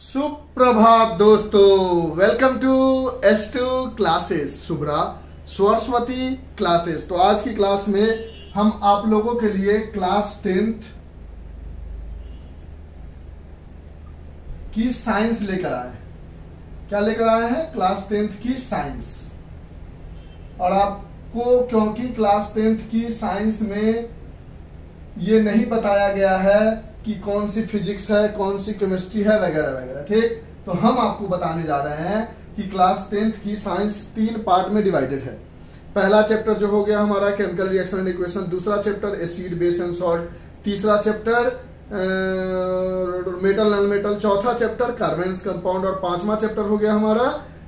सुप्रभात दोस्तों, welcome to S2 classes, Shubhra Saraswati classes. तो आज की क्लास में हम आप लोगों के लिए क्लास 10th की साइंस लेकर आए हैं। क्या लेकर आए हैं? क्लास 10th की साइंस। और आपको क्योंकि क्लास 10th की साइंस में ये नहीं बताया गया है कि कौन सी फिजिक्स है, कौन सी केमिस्ट्री है, वगैरह वगैरह, ठीक, तो हम आपको बताने जा रहे हैं कि क्लास 10th की साइंस 3 पार्ट में डिवाइडेड है। पहला चैप्टर जो हो गया हमारा केमिकल रिएक्शन एंड इक्वेशन, दूसरा chapter acid base and salt, तीसरा चैप्टर मेटल नॉन मेटल, चौथा चैप्टर कार्बन्स कंपाउंड और पांचवा चैप्टर हो गया हमारा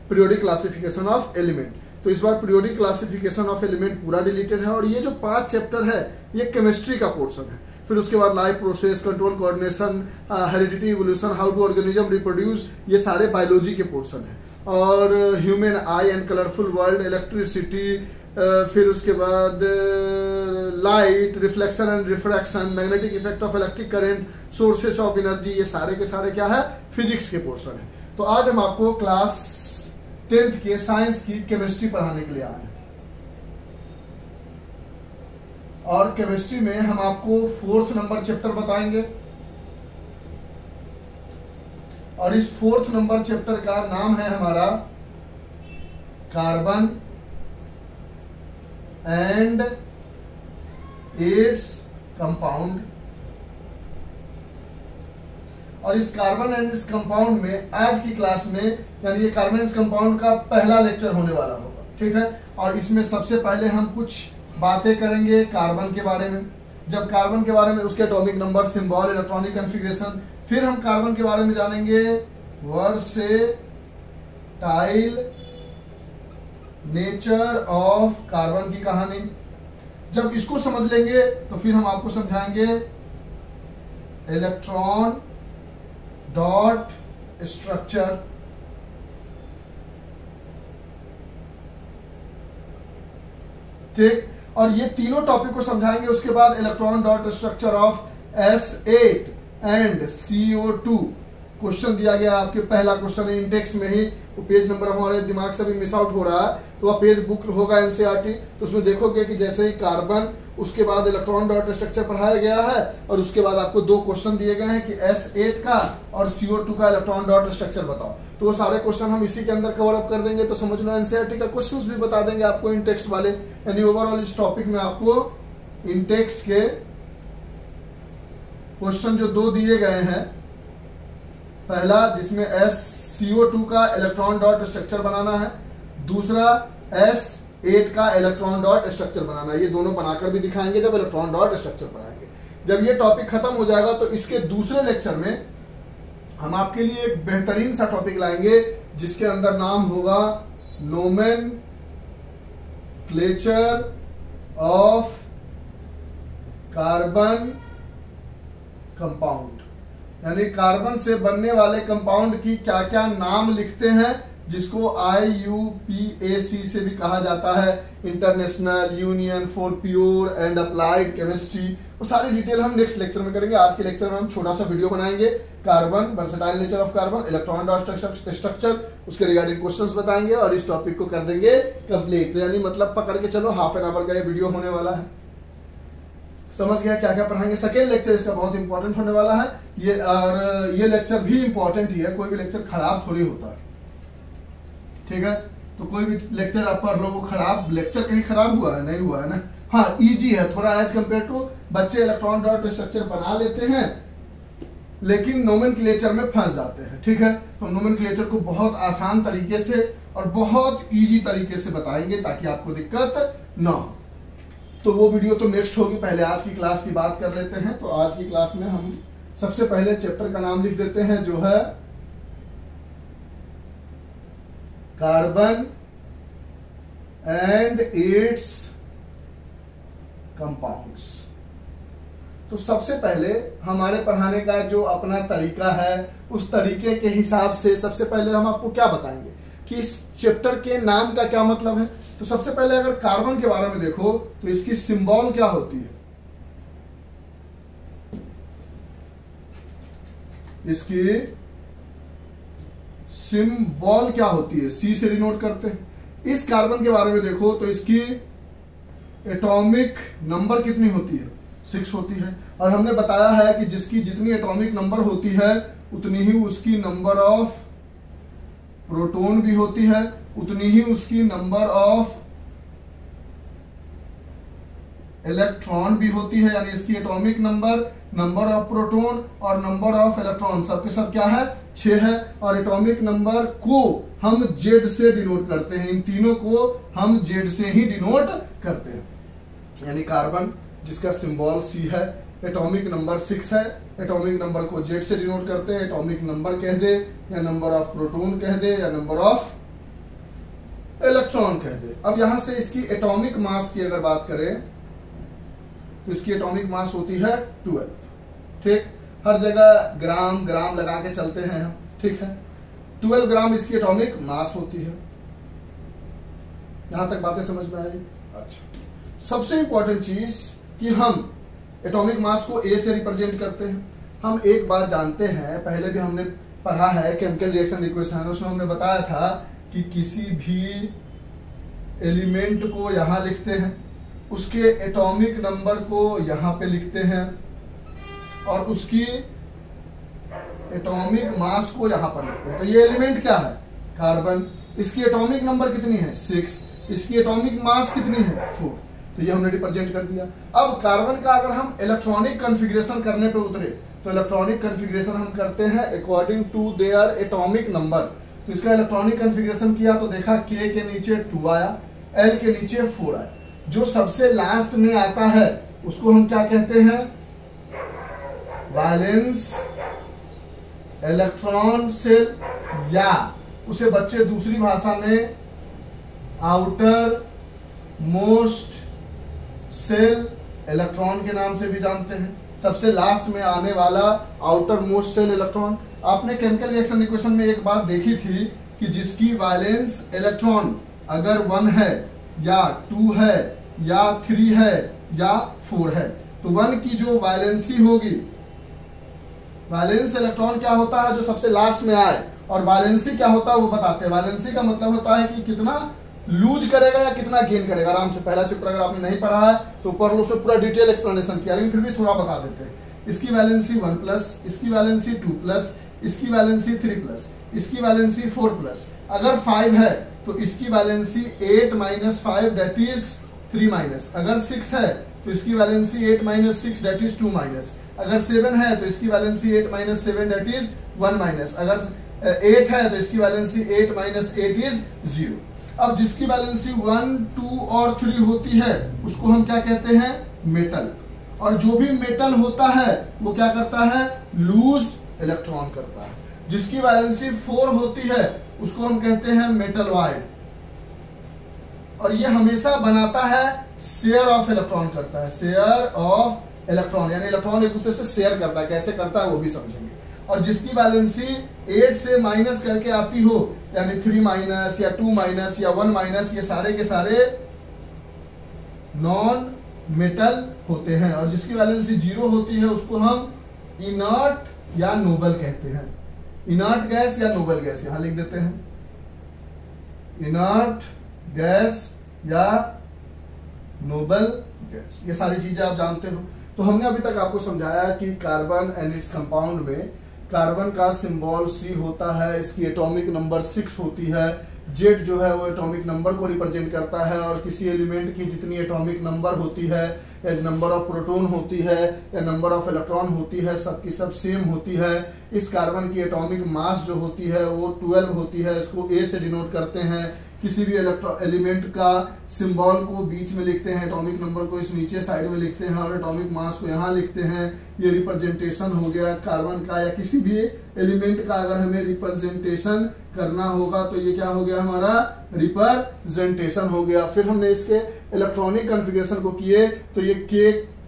पीरियोडिक क्लासिफिकेशन ऑफ एलिमेंट। तो इस बार पीरियोडिक क्लासिफिकेशन ऑफ एलिमेंट पूरा डिलीटेड है और ये जो 5 चैप्टर है ये केमिस्ट्री का पोर्शन है। फिर उसके बाद life process, control, coordination, heredity, evolution, how to organism reproduce, ये सारे बायोलॉजी के पोर्शन है। और human eye and colourful world, electricity, फिर उसके बाद light, reflection and refraction, magnetic effect of electric current, sources of energy, ये सारे के सारे क्या है? फिजिक्स के पोर्शन है। तो आज हम आपको क्लास 10th के साइंस की केमिस्ट्री पढ़ाने के लिए आए हैं। और केमिस्ट्री में हम आपको 4th नंबर चैप्टर बताएंगे और इस 4th नंबर चैप्टर का नाम है हमारा कार्बन एंड इट्स कंपाउंड। और इस कार्बन एंड इट्स कंपाउंड में आज की क्लास में, यानी ये कार्बन एंड कंपाउंड का पहला लेक्चर होने वाला होगा, ठीक है। और इसमें सबसे पहले हम कुछ बातें करेंगे कार्बन के बारे में। जब कार्बन के बारे में, उसके atomic number, symbol, electronic configuration, फिर हम कार्बन के बारे में जानेंगे वर्सेटाइल नेचर ऑफ कार्बन की कहानी। जब इसको समझ लेंगे तो फिर हम आपको समझाएंगे इलेक्ट्रॉन डॉट स्ट्रक्चर, ठीक। और ये तीनों टॉपिक को समझाएंगे। उसके बाद electron dot structure of S8 and CO2 question दिया गया, आपके पहला क्वेश्चन है इंडेक्स में ही। वो पेज नंबर हमारे दिमाग से भी मिस आउट हो रहा है, तो वह पेज बुक होगा NCERT, तो उसमें देखोगे कि जैसे ही कार्बन, उसके बाद इलेक्ट्रॉन डॉट स्ट्रक्चर पढ़ाया गया है और उसके बाद आपको 2 क्वेश्चन दिए गए हैं कि S8 का और CO2 का इलेक्ट्रॉन डॉट स्ट्रक्चर बताओ। तो वो सारे क्वेश्चन हम इसी के अंदर कवर अप कर देंगे। तो समझ लो NCERT का क्वेश्चंस भी बता देंगे आपको इन टेक्स्ट वाले। यानी ओवरऑल इस टॉपिक में आपको इन टेक्स्ट के क्वेश्चन जो 2 दिए गए हैं, पहला जिसमें CO2 का इलेक्ट्रॉन डॉट स्ट्रक्चर बनाना है, दूसरा S8 का इलेक्ट्रॉन डॉट स्ट्रक्चर बनाना है। ये दोनों बनाकर भी दिखाएंगे जब इलेक्ट्रॉन डॉट स्ट्रक्चर बनाएंगे। जब ये टॉपिक खत्म हो जाएगा तो इसके दूसरे लेक्चर में हम आपके लिए एक बेहतरीन सा टॉपिक लाएंगे जिसके अंदर नाम होगा नोमेनक्लेचर ऑफ कार्बन कंपाउंड। यानी कार्बन से बनने वाले कंपाउंड की क्या क्या नाम लिखते हैं, जिसको IUPAC से भी कहा जाता है, international union for pure and applied chemistry. वो सारी डिटेल हम नेक्स्ट लेक्चर में करेंगे। आज के लेक्चर में हम छोटा सा वीडियो बनाएंगे, carbon, versatile nature of carbon, electron dot structure, उसके रिगार्डिंग क्वेश्चंस बताएंगे और इस टॉपिक को कर देंगे कंप्लीट। यानी मतलब पकड़ के चलो, हाफ एन आवर का ये वीडियो होने वाला है। समझ गया क्या क्या पढ़ाएंगे? सेकेंड लेक्चर इसका बहुत इंपॉर्टेंट होने वाला है ये, और ये लेक्चर भी इंपॉर्टेंट ही है। कोई भी लेक्चर खराब थोड़ी होता है, ठीक है। तो कोई भी लेक्चर आप पढ़ लो, वो खराब लेक्चर कहीं खराब हुआ है? नहीं हुआ है ना। हाँ, इजी है थोड़ा एज कंपेयर टू, बच्चे इलेक्ट्रॉन डॉट स्ट्रक्चर बना लेते हैं लेकिन नोमेनक्लेचर में फंस जाते हैं, ठीक है। तो नोमेनक्लेचर को बहुत आसान तरीके से और बहुत इजी तरीके से बताएंगे ताकि आपको दिक्कत ना हो। तो वो वीडियो तो नेक्स्ट होगी, पहले आज की क्लास की बात कर लेते हैं। तो आज की क्लास में हम सबसे पहले चैप्टर का नाम लिख देते हैं जो है कार्बन एंड इट्स कंपाउंड्स। तो सबसे पहले हमारे पढ़ाने का जो अपना तरीका है, उस तरीके के हिसाब से सबसे पहले हम आपको क्या बताएंगे कि इस चैप्टर के नाम का क्या मतलब है। तो सबसे पहले अगर कार्बन के बारे में देखो तो इसकी सिंबल क्या होती है? इसकी सिंबल क्या होती है, सी से डिनोट करते हैं। इस कार्बन के बारे में देखो तो इसकी एटॉमिक नंबर कितनी होती है, 6 होती है। और हमने बताया है कि जिसकी जितनी एटॉमिक नंबर होती है उतनी ही उसकी नंबर ऑफ प्रोटॉन भी होती है, उतनी ही उसकी नंबर ऑफ इलेक्ट्रॉन भी होती है। यानी इसकी atomic number, number of proton और नंबर ऑफ इलेक्ट्रॉन सबके सब क्या है, 6 है। और एटॉमिक नंबर को हम जेड से डिनोट करते हैं, इन तीनों को हम जेड से ही डिनोट करते हैं। यानी कार्बन जिसका सिंबल सी है, एटॉमिक नंबर 6 है, एटॉमिक नंबर को जेड से डिनोट करते हैं। एटॉमिक नंबर कह दे या नंबर ऑफ प्रोटॉन कह दे या नंबर ऑफ इलेक्ट्रॉन कह दे। अब यहां से इसकी एटॉमिक मास की अगर बात करें तो इसकी एटॉमिक मास होती है 12। ठीक, हर जगह ग्राम ग्राम लगा के चलते हैं हम, ठीक है। 12 ग्राम इसकी एटॉमिक मास होती है। यहां तक बातें समझ में आई? अच्छा, सबसे इंपॉर्टेंट चीज कि हम एटॉमिक मास को ए से रिप्रेजेंट करते हैं। हम एक बात जानते हैं, पहले भी हमने पढ़ा है केमिकल रिएक्शन इक्वेशन, उसमें हमने बताया था कि किसी भी एलिमेंट को यहां लिखते हैं, उसके एटॉमिक नंबर को यहां पे लिखते हैं और उसकी एटॉमिक मास को यहां पर लिखते हैं। तो ये एलिमेंट क्या है, कार्बन। इसकी एटॉमिक नंबर कितनी है, 6। इसकी एटॉमिक मास कितनी है, 4। तो ये हमने रिप्रेजेंट कर दिया। अब कार्बन का अगर हम इलेक्ट्रॉनिक कॉन्फ़िगरेशन करने पे उतरे तो इलेक्ट्रॉनिक कॉन्फ़िगरेशन हम करते हैं according to their atomic number. तो इसका इलेक्ट्रॉनिक कॉन्फ़िगरेशन किया तो देखा K के नीचे 2 आया, L के नीचे 4 आया। जो सबसे लास्ट में आता है उसको हम क्या कहते हैं, वैलेंस इलेक्ट्रॉन सेल, या उसे बच्चे दूसरी भाषा में आउटर मोस्ट सेल इलेक्ट्रॉन के नाम से भी जानते हैं। सबसे लास्ट में आने वाला आउटर मोस्ट सेल इलेक्ट्रॉन। आपने केमिकल रिएक्शन इक्वेशन में एक बात देखी थी कि जिसकी वैलेंस इलेक्ट्रॉन अगर 1 है या 2 है या 3 है या 4 है, तो 1 की जो वैलेंसी होगी, वैलेंस इलेक्ट्रॉन क्या होता है जो सबसे लास्ट में आए, और वैलेंसी क्या होता है वो बताते हैं। वैलेंसी का मतलब होता है कि कितना लूज करेगा या कितना गेन करेगा। आराम से पहला चैप्टर अगर आपने नहीं पढ़ा है तो पढ़ लो, उसमें पूरा डिटेल एक्सप्लेनेशन किया, लेकिन फिर भी थोड़ा बता देते हैं। इसकी वैलेंसी 1+, इसकी वैलेंसी 2+, इसकी वैलेंसी 3+, इसकी वैलेंसी 4+। अगर 5 है तो इसकी वैलेंसी 8 - 5 दैट इज 3-। अगर 6 है तो इसकी वैलेंसी 8 - 6 दैट इज 2-। अगर 7 है तो इसकी वैलेंसी 8 - 7 दैट इज 1-। अगर 8 है तो इसकी वैलेंसी 8 - 8 इज 0। अब जिसकी वैलेंसी 1, 2 और 3 होती है उसको हम क्या कहते हैं, मेटल। और जो भी मेटल होता है वो क्या करता है, लूज इलेक्ट्रॉन करता है। जिसकी वैलेंसी 4 होती है उसको हम कहते हैं मेटल वाइड, और ये हमेशा बनाता है शेयर ऑफ इलेक्ट्रॉन करता है, शेयर ऑफ इलेक्ट्रॉन, यानी इलेक्ट्रॉन एक दूसरे से शेयर करता है। कैसे करता है वो भी समझेंगे। और जिसकी वैलेंसी 8 से माइनस करके आती हो, यानी 3- या 2- या 1-, ये सारे के सारे नॉन मेटल होते हैं। और जिसकी वैलेंसी 0 होती है उसको हम इनर्ट या नोबल कहते हैं। इनर्ट गैस या नोबल गैस यहां लिख देते हैं, इनर्ट गैस या नोबल गैस। ये सारी चीजें आप जानते हो। तो हमने अभी तक आपको समझाया कि कार्बन एंड इट्स कंपाउंड में कार्बन का सिंबल C होता है, इसकी एटॉमिक नंबर 6 होती है। जेड जो है वो एटॉमिक नंबर को रिप्रेजेंट करता है, और किसी एलिमेंट की जितनी एटॉमिक नंबर होती है, नंबर ऑफ प्रोटॉन होती है या नंबर ऑफ इलेक्ट्रॉन होती है, सबकी सब सेम होती है। इस कार्बन की एटॉमिक मास जो होती है वो 12 होती है। इसको A से डिनोट करते हैं। किसी भी एलिमेंट का सिंबल को बीच में लिखते हैं, एटॉमिक नंबर को इस नीचे साइड में लिखते हैं और एटॉमिक मास को यहाँ लिखते हैं। ये रिप्रेजेंटेशन हो गया कार्बन का, या किसी भी एलिमेंट का अगर हमें रिप्रेजेंटेशन करना होगा तो ये क्या हो गया, हमारा रिप्रेजेंटेशन हो गया। फिर हमने इसके इलेक्ट्रॉनिक कॉन्फ़िगरेशन को किए तो ये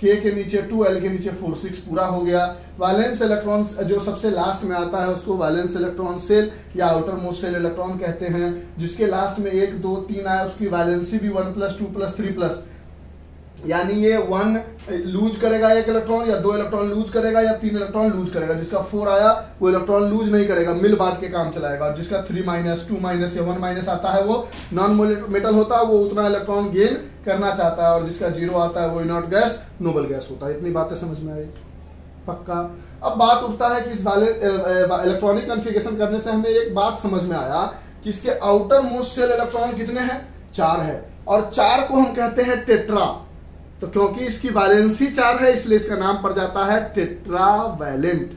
K के नीचे 2, L के नीचे 4, 6 पूरा हो गया। वैलेंस इलेक्ट्रॉन जो सबसे लास्ट में आता है उसको वैलेंस इलेक्ट्रॉन सेल या आउटर मोस्ट सेल इलेक्ट्रॉन कहते हैं। जिसके लास्ट में 1, 2, 3 आया उसकी वैलेंसी भी 1+, 2+, 3+। यानी ये 1 लूज करेगा 1 इलेक्ट्रॉन, या 2 इलेक्ट्रॉन लूज करेगा, या 3 इलेक्ट्रॉन लूज करेगा। जिसका 4 आया वो इलेक्ट्रॉन लूज नहीं करेगा, मिल बांट के काम चलाएगा। और जिसका 3 माइनस 2 माइनस या 1 माइनस आता है वो नॉन मेटल होता है, वो उतना इलेक्ट्रॉन गेन करना चाहता है। और जिसका 0 आता है वो इनर्ट गैस, नोबल गैस होता है। इतनी बातें समझ में आई? पक्का। अब बात उठता है कि इस वाले इलेक्ट्रॉनिक कॉन्फ़िगरेशन करने से हमें एक बात समझ में आया कि इसके आउटर मोस्ट शेल इलेक्ट्रॉन कितने हैं? 4 है। और 4 को हम कहते हैं टेट्रा। तो क्योंकि इसकी वैलेंसी 4 है इसलिए इसका नाम पड़ जाता है टेट्रावैलेंट।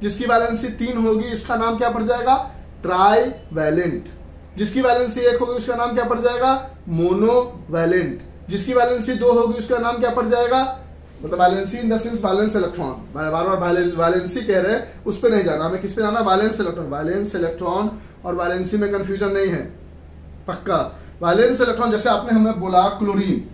जिसकी वैलेंसी 3 होगी इसका नाम क्या पड़ जाएगा? ट्राईवैलेंट। जिसकी वैलेंसी 1 होगी उसका नाम क्या पड़ जाएगा? मोनोवैलेंट। जिसकी वैलेंसी 2 होगी उसका नाम क्या पड़ जाएगा? मतलब valency in the sense valence electron, bar bar valency कह रहे हैं, उस पर नहीं जाना हमें। किस पे जाना? Valence electron. वैलेंस इलेक्ट्रॉन और वैलेंसी में कंफ्यूजन नहीं है, पक्का। वैलेंस इलेक्ट्रॉन जैसे आपने हमें बोला क्लोरीन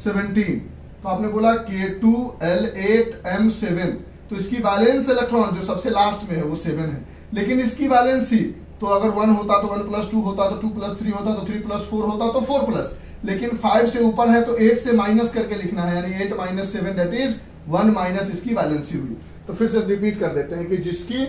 17, तो आपने बोला K2L8M7, तो इसकी वैलेंस इलेक्ट्रॉन जो सबसे लास्ट में है वो 7 है। लेकिन इसकी वैलेंसी तो अगर 1 होता तो 1 + 2 होता, तो 2 + 3 होता, तो 3 + 4 होता, तो 4+। लेकिन 5 से ऊपर है तो 8 से माइनस करके लिखना है, यानी 8 - 7 दैट इज 1 माइनस इसकी वैलेंसी हुई। तो फिर से रिपीट कर देते हैं कि जिसकी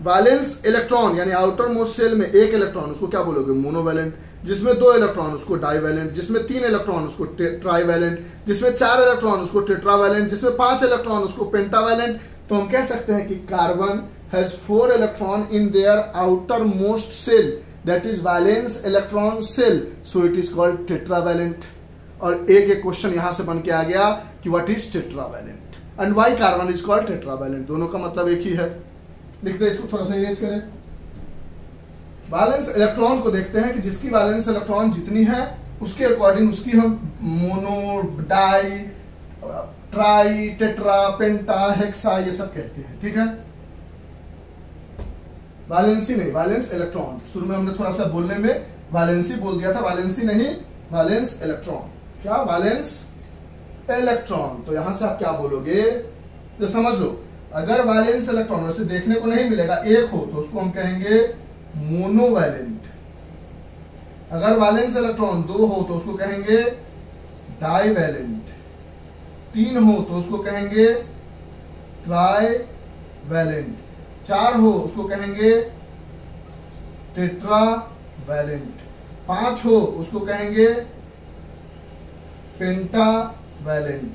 वैलेंस इलेक्ट्रॉन यानी आउटर मोस्ट शेल में 1 इलेक्ट्रॉन उसको क्या बोलोगे? मोनोवैलेंट। जिसमें 2 इलेक्ट्रॉन उसको डाईवैलेंट। जिसमें 3 इलेक्ट्रॉन उसको ट्राईवैलेंट। जिसमें 4 इलेक्ट्रॉन उसको टेट्रावैलेंट। जिसमें 5 इलेक्ट्रॉन उसको पेंटावैलेंट। तो हम कह सकते हैं कि carbon has 4 electron in their outer most shell, that is valence electron shell, so it is called tetravalent. और एक क्वेश्चन यहां से बन के आ गया कि what is tetravalent and why carbon is called tetravalent. दोनों का मतलब एक ही है। लिखते हैं इसको, थोड़ा सा इरेज करें। वैलेंस इलेक्ट्रॉन को देखते हैं कि जिसकी वैलेंस इलेक्ट्रॉन जितनी है उसके अकॉर्डिंग उसकी हम मोनो, डाई, ट्राई, टेट्रा, पेंटा, हेक्सा ये सब कहते हैं, ठीक है। वैलेंसी नहीं, वैलेंस इलेक्ट्रॉन। शुरू में हमने थोड़ा सा बोलने में वैलेंसी बोल दिया था, वैलेंसी नहीं, वैलेंस इलेक्ट्रॉन। क्या? Valence electron. तो यहां से आप क्या बोलोगे? तो समझ लो, अगर वैलेंस इलेक्ट्रॉन वैसे देखने को नहीं मिलेगा, 1 हो तो उसको हम कहेंगे मोनोवैलेंट। अगर वैलेंस इलेक्ट्रॉन 2 हो तो उसको कहेंगे डाईवैलेंट। 3 हो तो उसको कहेंगे ट्राईवैलेंट। 4 हो उसको कहेंगे टेट्रावैलेंट। 5 हो उसको कहेंगे पेंटावैलेंट।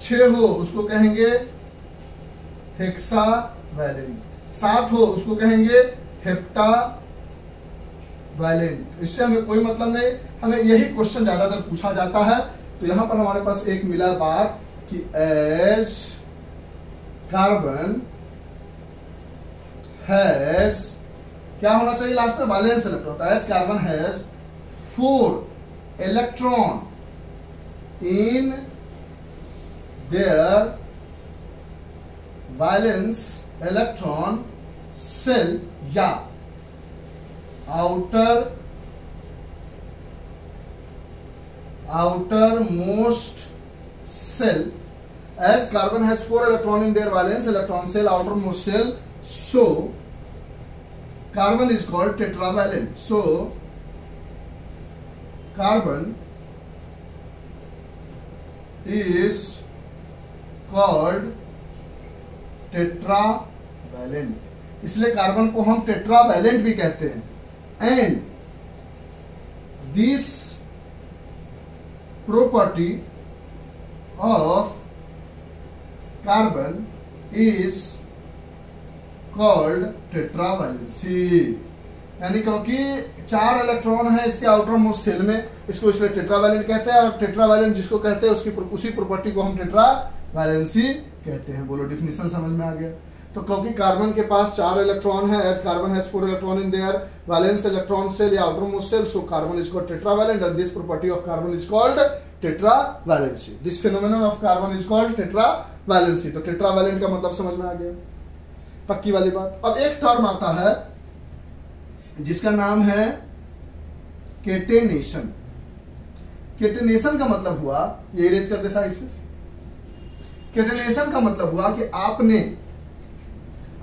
6 हो उसको कहेंगे हेक्सावैलेंट। 7 हो उसको कहेंगे हेप्टावैलेंट। इससे हमें कोई मतलब नहीं, हमें यही क्वेश्चन ज्यादातर पूछा जाता है। तो यहां पर हमारे पास एक मिला बात कि एज कार्बन हैज, क्या होना चाहिए लास्ट में? Valence electron. तो as carbon has 4 electron in their valence electron shell या outer most shell, as carbon has 4 electron in their valence electron shell, outermost shell, so carbon is called tetravalent. So carbon is called tetravalent. इसलिए carbon को हम tetravalent भी कहते हैं। And this property of carbon is called tetravalency। यानी क्योंकि 4 electron है इसके आउटर मोस्ट शेल में, इसको इसलिए टेट्रावैलेंट कहते हैं। और टेट्रावैलेंट जिसको कहते हैं उसकी उसी प्रॉपर्टी को हम टेट्रावैलेंसी कहते हैं। बोलो, डिफिनीशन समझ में आ गया? तो क्योंकि कार्बन के पास 4 इलेक्ट्रॉन है, as carbon has 4 electron in their valence electron shell या outer most shell, so carbon is called tetravalent and this property of carbon is called tetravalency. This phenomenon of carbon is called tetravalency. तो tetravalent का मतलब समझ में आ गया, पक्की वाली बात। अब एक टर्म आता है जिसका नाम है केटेनेशन। केटेनेशन का मतलब हुआ, ये इरेज कर दे साइड से। केटेनेशन का मतलब हुआ कि आपने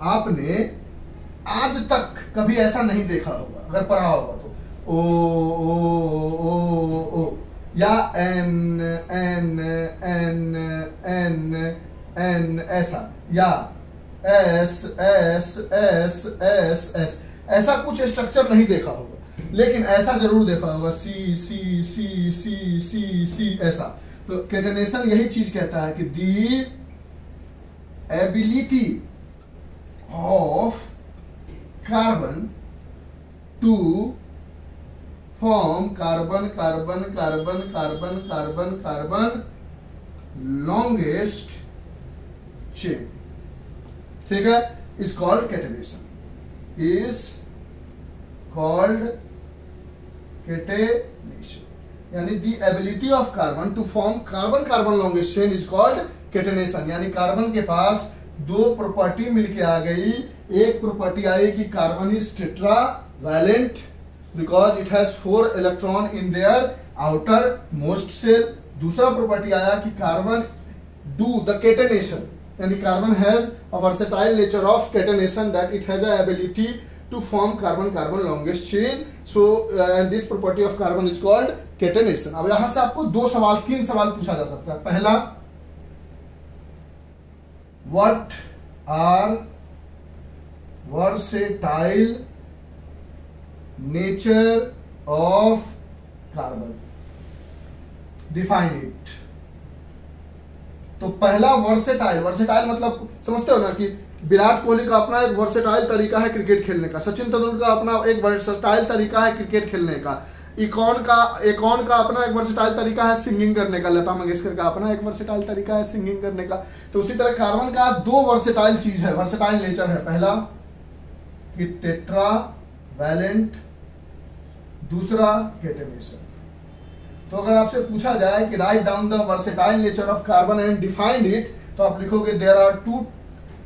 आज तक कभी ऐसा नहीं देखा होगा, अगर पढ़ा होगा तो ओ ओ ओ ओ या N N N N N ऐसा, या S S S S S, ऐसा कुछ स्ट्रक्चर नहीं देखा होगा, लेकिन ऐसा जरूर देखा होगा, सी सी सी सी सी सी ऐसा। तो कैटेनेशन यही चीज कहता है कि the ability of carbon to form carbon carbon carbon carbon carbon carbon longest chain, ठीक है, is called catenation, is called catenation, यानी the ability of carbon to form carbon carbon longest chain is called catenation. यानी carbon के पास दो property मिलके आ गई, एक प्रॉपर्टी आई कि carbon is tetravalent because it has 4 electron in their outer most shell, दूसरा प्रॉपर्टी आया कि कार्बन डू द कैटेनेशन, यानी carbon has a versatile nature of catenation that it has a ability to form carbon carbon longest chain, so this property of carbon is called catenation। अब यहां से आपको तीन सवाल पूछा जा सकता है। पहला, what are versatile nature of carbon, define it। तो पहला वर्सेटाइल मतलब समझते हो ना कि विराट कोहली का अपना एक वर्सेटाइल तरीका है क्रिकेट खेलने का, सचिन तेंदुलकर का अपना एक वर्सेटाइल तरीका है क्रिकेट खेलने का, इकॉन का अपना एक वर्सेटाइल तरीका है सिंगिंग करने का, लता मंगेशकर का अपना एक वर्सेटाइल तरीका है सिंगिंग करने का। तो उसी तरह कार्बन का 2 वर्सेटाइल चीज है, वर्सेटाइल नेचर है। पहला कि टेट्रा वैलेंट, दूसरा कैटेनेशन। तो अगर आपसे पूछा जाए कि write down the versatile nature of carbon and defined it, तो आप लिखोगे there are two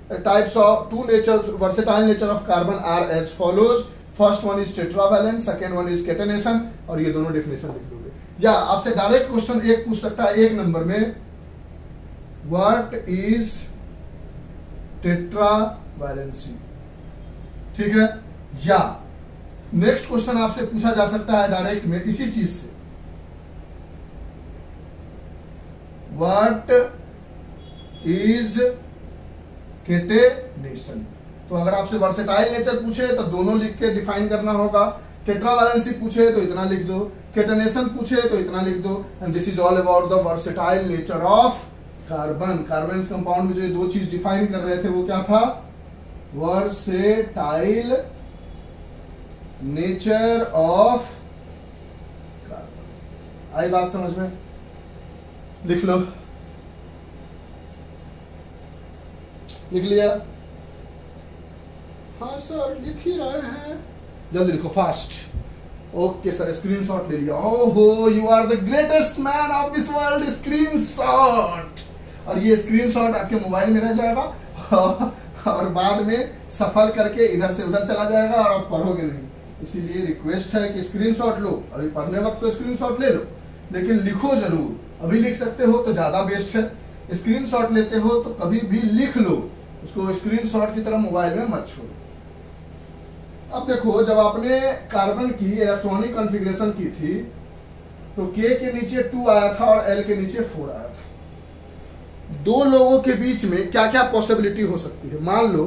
versatile nature of carbon are as follows। First one is tetravalent, second one is catenation, और ये दोनों डेफिनेशन लिख दोगे। या आपसे डायरेक्ट क्वेश्चन एक पूछ सकता है 1 नंबर में, व्हाट इज टेट्रावैलेंसी, ठीक है। या नेक्स्ट क्वेश्चन आपसे पूछा जा सकता है डायरेक्ट में इसी चीज से, व्हाट इज कैटेनेशन। तो अगर आपसे वर्सेटाइल नेचर पूछे तो दोनों लिख के डिफाइन करना होगा, टेट्रावैलेंसी पूछे तो इतना लिख दो, कैटेनेशन पूछे तो इतना लिख दो। And this is all about the versatile nature of carbon. Carbon compound में जो 2 चीज डिफाइन कर रहे थे वो क्या था, वर्सेटाइल नेचर ऑफ कार्बन। आई बात समझ में, लिख लो, लिख लिया? हाँ सर लिख ही रहे हैं, जल्दी लिखो फास्ट। ओके सर, स्क्रीनशॉट ले लिया। ओहो, you are the greatest man of this world, screenshot. और ये स्क्रीनशॉट आपके मोबाइल में रह जाएगा और बाद में सफल करके इधर से उधर चला जाएगा और आप पढ़ोगे नहीं। इसीलिए रिक्वेस्ट है कि स्क्रीनशॉट लो, अभी पढ़ने वक्त तो स्क्रीनशॉट ले लो, लेकिन लिखो जरूर। अभी लिख सकते हो तो ज्यादा बेस्ट है, स्क्रीनशॉट लेते हो तो कभी भी लिख लो, उसको स्क्रीनशॉट की तरह मोबाइल में मत छोड़ो। अब देखो, जब आपने कार्बन की इलेक्ट्रॉनिक कॉन्फ़िगरेशन की थी तो K के नीचे 2 आया था और L के नीचे 4 आया था। 2 लोगों के बीच में क्या क्या पॉसिबिलिटी हो सकती है। मान लो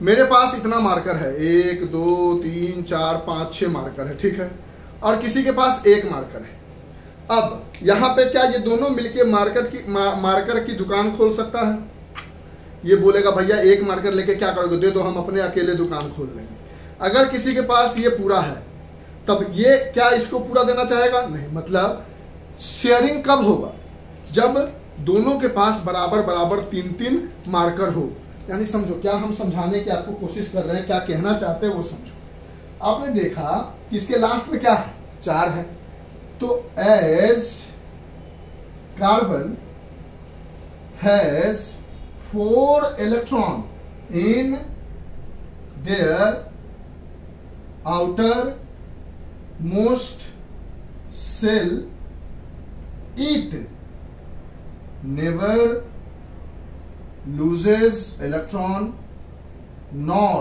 मेरे पास इतना मार्कर है, 1 2 3 4 5 6 मार्कर है, ठीक है, और किसी के पास 1 मार्कर है। अब यहां पे क्या ये दोनों मिलके मार्कर की दुकान खोल सकता है? ये बोलेगा भैया 1 मार्कर लेके क्या करोगे, दे दो, हम अपने अकेले दुकान खोल लेंगे। अगर किसी के पास ये पूरा है तब ये क्या इसको पूरा देना चाहेगा? नहीं। मतलब शेयरिंग कब होगा? जब दोनों के पास बराबर बराबर 3-3 मार्कर हो। यानी समझो, क्या हम समझाने की आपको कोशिश कर रहे हैं, क्या कहना चाहते हैं वो समझो। आपने देखा कि इसके लास्ट में क्या है, 4 है। तो as carbon has 4 electron in their outermost shell, it never loses electron nor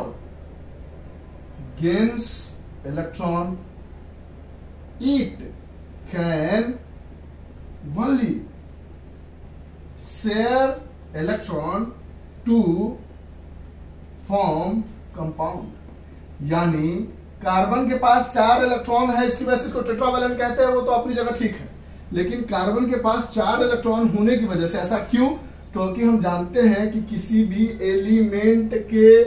gains electron it can only share electron to form compound। यानी कार्बन के पास 4 इलेक्ट्रॉन है, इसकी वजह से इसको टेट्रावैलेंट कहते हैं, वो तो अपनी जगह ठीक है। लेकिन कार्बन के पास 4 इलेक्ट्रॉन होने की वजह से, ऐसा क्यों? क्योंकि हम जानते हैं कि किसी भी एलिमेंट के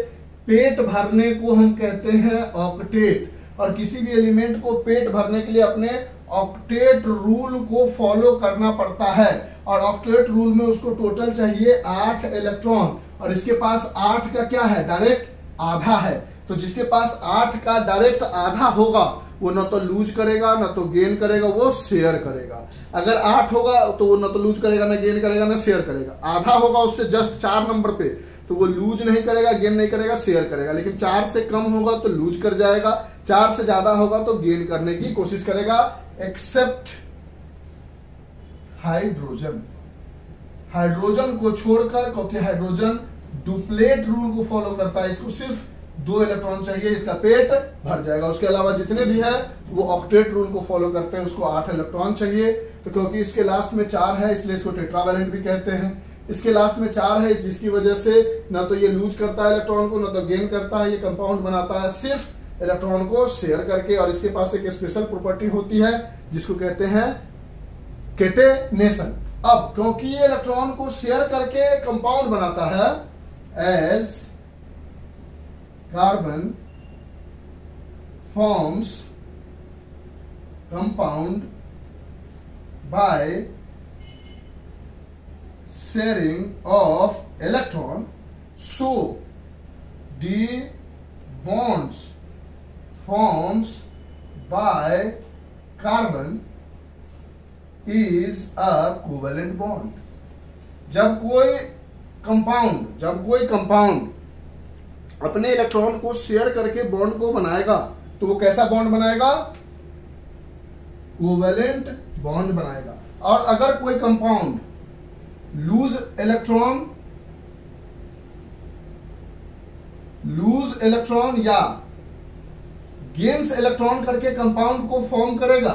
पेट भरने को हम कहते हैं ऑक्टेट, और किसी भी एलिमेंट को पेट भरने के लिए अपने ऑक्टेट रूल को फॉलो करना पड़ता है। और ऑक्टेट रूल में उसको टोटल चाहिए 8 इलेक्ट्रॉन, और इसके पास 8 का क्या है, डायरेक्ट आधा है। तो जिसके पास 8 का डायरेक्ट आधा होगा वो न तो लूज करेगा न तो गेन करेगा, वो शेयर करेगा। अगर 8 होगा तो वो न तो लूज करेगा न गेन करेगा न शेयर करेगा। आधा होगा उससे जस्ट 4 नंबर पे, तो वो लूज नहीं करेगा, गेन नहीं करेगा, शेयर करेगा। लेकिन 4 से कम होगा तो लूज कर जाएगा, 4 से ज्यादा होगा तो गेन करने की कोशिश करेगा, एक्सेप्ट हाइड्रोजन। हाइड्रोजन को छोड़कर, क्योंकि हाइड्रोजन डुप्लेट रूल को फॉलो करता है, इसको सिर्फ 2 इलेक्ट्रॉन चाहिए, इसका पेट भर जाएगा। उसके अलावा जितने भी है वो ऑक्टेट रूल को फॉलो करते हैं, उसको 8 इलेक्ट्रॉन चाहिए। तो क्योंकि इसके लास्ट में 4 है इसलिए इसको टेट्रावैलेंट भी कहते हैं। इसके लास्ट में 4 है जिसकी वजह से न तो ये लूज करता है इलेक्ट्रॉन को, न तो गेन करता है। ये कंपाउंड बनाता है सिर्फ इलेक्ट्रॉन को शेयर करके, और इसके पास एक स्पेशल प्रॉपर्टी होती है जिसको कहते हैं केटेनेशन। अब क्योंकि ये इलेक्ट्रॉन को शेयर करके कंपाउंड बनाता है, as carbon forms compound by sharing of electron, so the bonds forms by carbon is a covalent bond। जब कोई कंपाउंड अपने इलेक्ट्रॉन को शेयर करके बॉन्ड को बनाएगा तो वो कैसा बॉन्ड बनाएगा, कोवेलेंट बॉन्ड बनाएगा। और अगर कोई कंपाउंड लूज इलेक्ट्रॉन या गेन्स इलेक्ट्रॉन करके कंपाउंड को फॉर्म करेगा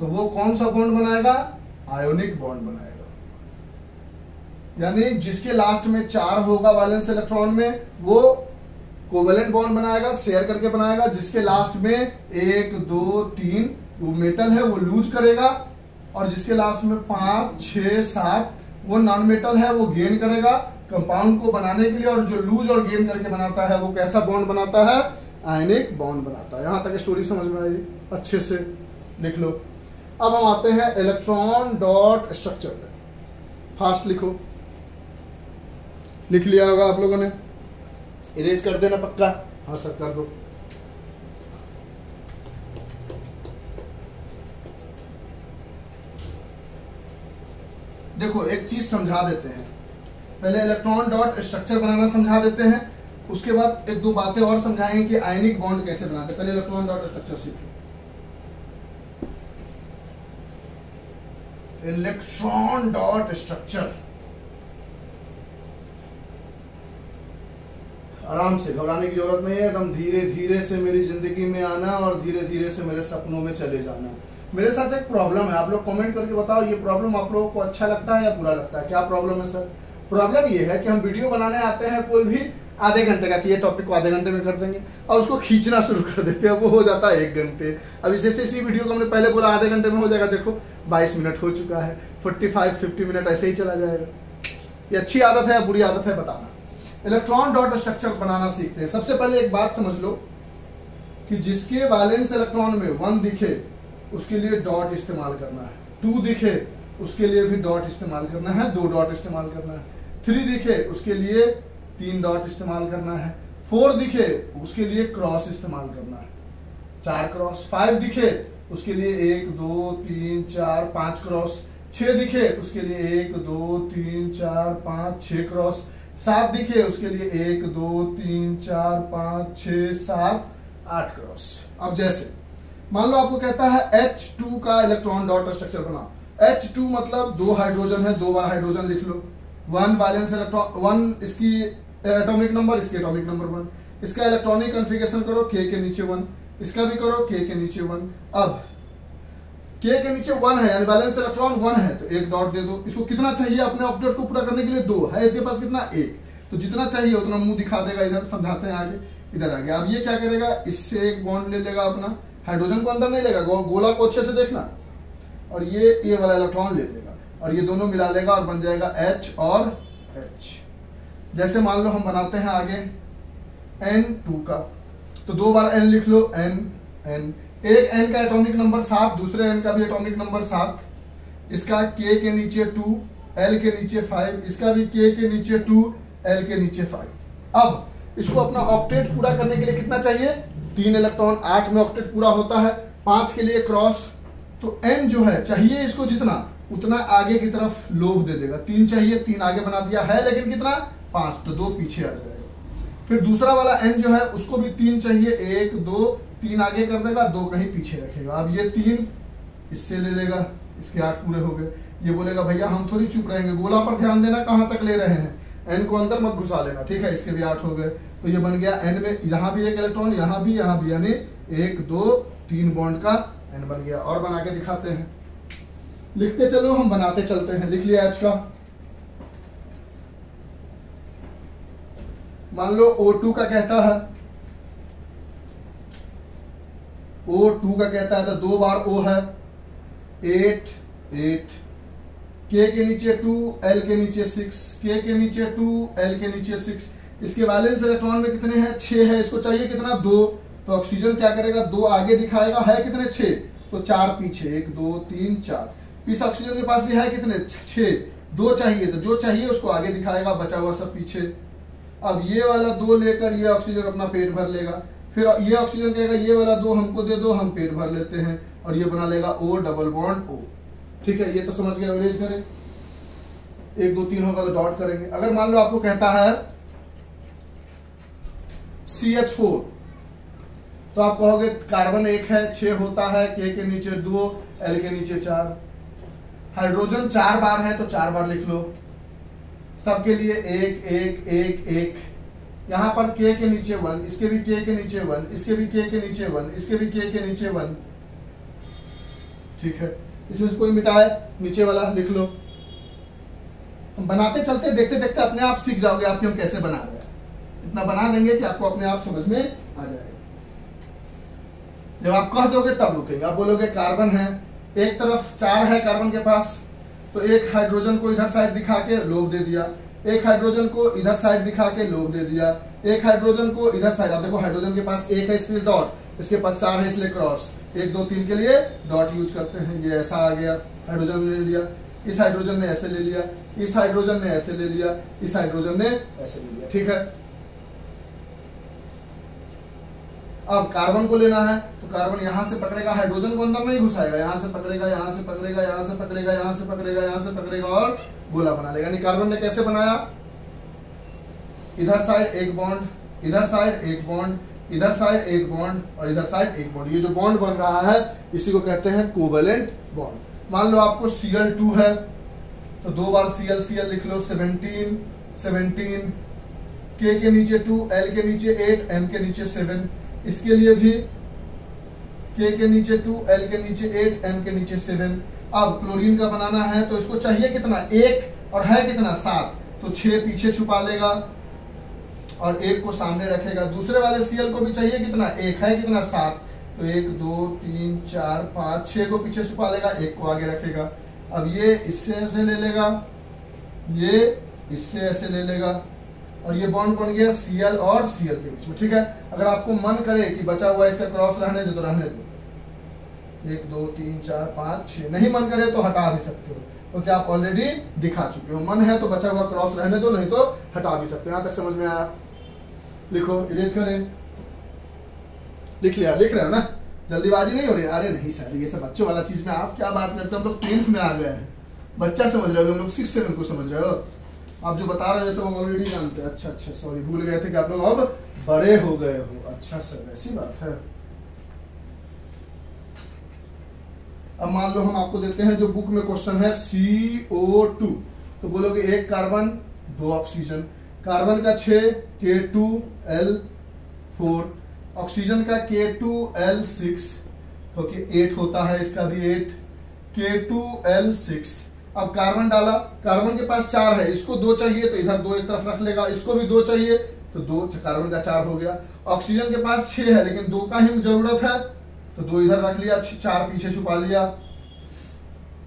तो वो कौन सा बॉन्ड बनाएगा, आयोनिक बॉन्ड बनाएगा। यानी जिसके लास्ट में 4 होगा वैलेंस इलेक्ट्रॉन में वो कोवेलेंट बॉन्ड बनाएगा, शेयर करके बनाएगा। जिसके लास्ट में 1 2 3 वो मेटल है वो लूज करेगा, और जिसके लास्ट में 5 6 7 वो नॉन मेटल है वो गेन करेगा कंपाउंड को बनाने के लिए। और जो लूज और गेन करके बनाता है वो कैसा बॉन्ड बनाता है, आयनिक बॉन्ड बनाता है। यहां तक स्टोरी समझ में आई, अच्छे से लिख लो। अब हम आते हैं इलेक्ट्रॉन डॉट स्ट्रक्चर पे। फास्ट लिखो, लिख लिया होगा आप लोगों ने, इरेज कर देना पक्का। हाँ सर कर दो। देखो एक चीज समझा देते हैं, पहले इलेक्ट्रॉन डॉट स्ट्रक्चर बनाना समझा देते हैं, उसके बाद 1 2 बातें और समझाएंगे कि आयनिक बॉन्ड कैसे बनाते हैं। पहले इलेक्ट्रॉन डॉट स्ट्रक्चर सीखो। इलेक्ट्रॉन डॉट स्ट्रक्चर, आराम से, घबराने की जरूरत नहीं है, एकदम धीरे धीरे से मेरी जिंदगी में आना और धीरे धीरे से मेरे सपनों में चले जाना। मेरे साथ एक प्रॉब्लम है, आप लोग कमेंट करके बताओ ये प्रॉब्लम आप लोगों को अच्छा लगता है या बुरा लगता है। क्या प्रॉब्लम है सर? प्रॉब्लम ये है कि हम वीडियो बनाने आते हैं कोई भी आधे घंटे का, कि ये टॉपिक को आधे घंटे में कर देंगे, और उसको खींचना शुरू कर देते हैं, वो हो जाता है 1 घंटे। अब इसी वीडियो को हमने पहले बोला आधे घंटे में हो जाएगा, देखो 22 मिनट हो चुका है, 45-50 मिनट ऐसे ही चला जाएगा। ये अच्छी आदत है या बुरी आदत है बताना। इलेक्ट्रॉन डॉट स्ट्रक्चर बनाना सीखते हैं। सबसे पहले एक बात समझ लो कि जिसके वैलेंस इलेक्ट्रॉन में 1 दिखे उसके लिए डॉट इस्तेमाल करना है, 2 दिखे उसके लिए भी डॉट इस्तेमाल करना है, 2 डॉट इस्तेमाल करना है, 3 दिखे उसके लिए 3 डॉट इस्तेमाल करना है, 4 दिखे उसके लिए क्रॉस इस्तेमाल करना है, 4 क्रॉस, 5 दिखे उसके लिए 1 2 3 4 5 क्रॉस, 6 दिखे उसके लिए 1 2 3 4 5 6 क्रॉस, 7 दिखे उसके लिए 1 2 3 4 5 6 7 8 क्रॉस। अब जैसे मान लो आपको कहता है H2 का इलेक्ट्रॉन डॉट स्ट्रक्चर बनाओ। H2 मतलब 2 हाइड्रोजन है, 2 बार हाइड्रोजन लिख लो, 1 वैलेंस इलेक्ट्रॉन, 1 इसकी एटॉमिक नंबर, इसकी एटॉमिक नंबर 1। इसका इलेक्ट्रॉनिक कॉन्फ़िगरेशन करो K के नीचे 1, इसका भी करो K के नीचे 1। अब K के नीचे 1 है यानी बैलेंस इलेक्ट्रॉन 1 है तो एक डॉट दे दो। इसको कितना चाहिए अपने ऑक्टेट को पूरा करने के लिए? 2 है, इसके पास कितना? 1। तो जितना चाहिए उतना मुंह दिखा देगा। इधर समझाते हैं आगे, इधर आ गया। अब ये क्या करेगा, इससे एक बॉन्ड ले लेगा अपना, हाइड्रोजन को अंदर नहीं लेगा, गोला को अच्छे से देखना, और ये वाला इलेक्ट्रॉन ले लेगा और ये दोनों मिला लेगा और बन जाएगा H और H। जैसे मान लो हम बनाते हैं आगे N2 का, तो 2 बार N लिख लो, N। एक N का एटॉमिक नंबर 7, दूसरे N का भी एटॉमिक नंबर 7, इसका K के नीचे 2, L के नीचे 5, इसका भी K के नीचे 2, L के नीचे 5। अब इसको अपना ऑक्टेट पूरा करने के लिए कितना चाहिए? 3 इलेक्ट्रॉन। 8 में ऑक्टेट पूरा होता है, 5 के लिए क्रॉस, तो N जो है चाहिए इसको जितना उतना आगे की तरफ लोब दे देगा। 3 चाहिए, 3 आगे बना दिया है, लेकिन कितना? 5, तो 2 पीछे आ जाएगा। फिर दूसरा वाला N जो है उसको भी 3 चाहिए, 1 2 3 आगे कर देगा, 2 कहीं पीछे रखेगा। अब ये 3 इससे ले लेगा, इसके 8 पूरे हो गए। ये बोलेगा भैया हम थोड़ी चुप रहेंगे, गोला पर ध्यान देना, कहां तक ले रहे हैं, N को अंदर मत घुसा लेना, ठीक है। इसके भी 8 हो गए, तो ये बन गया N में यहाँ भी एक इलेक्ट्रॉन, यहाँ भी, यानी 1 2 3 बॉन्ड का N बन गया। और बना के दिखाते हैं, लिखते चलो, हम बनाते चलते हैं। लिख लिया H का, मान लो O2 का कहता है, O2 का कहता है तो 2 बार O है, 8 8, K के नीचे 2, L के नीचे 6, K के नीचे 2, L के नीचे 6। इसके बैलेंस इलेक्ट्रॉन में कितने हैं? 6 है। इसको चाहिए कितना? 2। तो ऑक्सीजन क्या करेगा? 2 आगे दिखाएगा, है कितने? 6, तो 4 पीछे, 1 2 3 4। इस ऑक्सीजन के पास भी है कितने? 6, 2 चाहिए, तो जो चाहिए उसको आगे दिखाएगा, बचा हुआ सब पीछे। अब ये वाला 2 लेकर ये ऑक्सीजन अपना पेट भर लेगा, फिर ये ऑक्सीजन कहेगा ये वाला 2 हमको दे दो, हम पेट भर लेते हैं, और ये बना लेगा O डबल बॉन्ड O। ठीक है, ये तो समझ गए। अरेंज करें, 1 2 3 होगा तो डॉट करेंगे। अगर मान लो आपको कहता है CH4, तो आप कहोगे कार्बन 1 है, 6 होता है, K के नीचे 2, L के नीचे 4। हाइड्रोजन 4 बार है तो 4 बार लिख लो, सबके लिए 1 1 1 1। यहां पर K के नीचे 1, इसके भी K के नीचे 1, इसके भी K के नीचे 1, इसके भी K के नीचे 1। ठीक है, इसमें से कोई मिटाए, नीचे वाला लिख लो। हम बनाते चलते, देखते देखते अपने आप सीख जाओगे आप कि हम कैसे बना रहे हैं। इतना बना देंगे कि आपको अपने आप समझ में आ जाएगा। जब आप कह दोगे तब रुकेंगे। आप बोलोगे कार्बन है, एक तरफ 4 है कार्बन के पास, तो एक हाइड्रोजन को इधर साइड दिखा के लोब दे दिया, एक हाइड्रोजन को इधर साइड दिखा के लोब दे दिया, एक हाइड्रोजन को इधर साइड। आप देखो हाइड्रोजन के पास 1 है इसलिए डॉट, इसके पास 4 है इसलिए क्रॉस। 1 2 3 के लिए डॉट यूज करते हैं। ये ऐसा आ गया, हाइड्रोजन ले लिया, इस हाइड्रोजन ने ऐसे ले लिया, इस हाइड्रोजन ने ऐसे ले लिया, इस हाइड्रोजन ने ऐसे ले लिया। ठीक है, अब कार्बन को लेना है तो कार्बन यहां से पकड़ेगा, हाइड्रोजन को अंदर नहीं घुसाएगा, यहां से पकड़ेगा, यहां से पकड़ेगा, यहां से पकड़ेगा, यहां से पकड़ेगा, यहां से पकड़ेगा और गोला बना लेगा। यानी कार्बन ने कैसे बनाया? इधर साइड 1 बॉन्ड, इधर साइड 1 बॉन्ड, इधर साइड 1 बॉन्ड और इधर साइड 1 बॉन्ड। ये जो बॉन्ड बन रहा है इसी को कहते हैं कोवेलेंट बॉन्ड। मान लो आपको Cl2 है तो 2 बार Cl Cl लिख लो, 17 17, K के नीचे 2, L के नीचे 8, M के नीचे 7। इसके लिए भी K के नीचे 2, L के नीचे 8, M के नीचे 7। अब क्लोरीन का बनाना है तो इसको चाहिए कितना? 1 और है कितना? 7, तो 6 पीछे छुपा लेगा और 1 को सामने रखेगा। दूसरे वाले Cl को भी चाहिए कितना? 1 है कितना? 7, तो 1 2 3 4 5 6 को पीछे छुपा लेगा, 1 को आगे रखेगा। अब ये इससे ऐसे ले लेगा, ये इससे ऐसे ले लेगा और ये बॉन्ड बन गया Cl और Cl के बीच में। ठीक है, अगर आपको मन करे कि बचा हुआ इसका क्रॉस रहने दो तो रहने दो, 1 2 3 4 5 6। नहीं मन करे तो हटा भी सकते हो, क्योंकि आप ऑलरेडी दिखा चुके हो। मन है तो बचा हुआ क्रॉस रहने दो, नहीं तो हटा भी सकते हो। यहां तक समझ में आया? लिखो, इरेज करें। लिख लिया? लिख रहे हो ना? जल्दीबाजी नहीं हो रही? अरे नहीं सर, ये सब बच्चों वाला चीज में आप क्या बात करते हो? हम लोग 10th में आ गए हैं, बच्चा समझ रहे हो, हम लोग 6 7 को समझ रहे हो। आप जो बता रहे हो सब हम ऑलरेडी जानते हैं। अच्छा अच्छा, सॉरी, भूल गए थे कि आप लोग अब बड़े हो गए हो। अच्छा सर, ऐसी बात है। अब मान लो हम आपको देते हैं जो बुक में क्वेश्चन है CO2, तो बोलोगे 1 कार्बन 2 ऑक्सीजन। कार्बन का 6, K2 L 4। ऑक्सीजन का K2L6 क्योंकि 8 होता है, इसका भी 8 K2L6। अब कार्बन डाला, कार्बन के पास 4 है, इसको 2 चाहिए तो इधर 2 एक तरफ रख लेगा, इसको भी 2 चाहिए तो 2, कार्बन का 4 हो गया। ऑक्सीजन के पास 6 है लेकिन 2 का ही जरूरत है तो 2 इधर रख लिया, 4 पीछे छुपा लिया।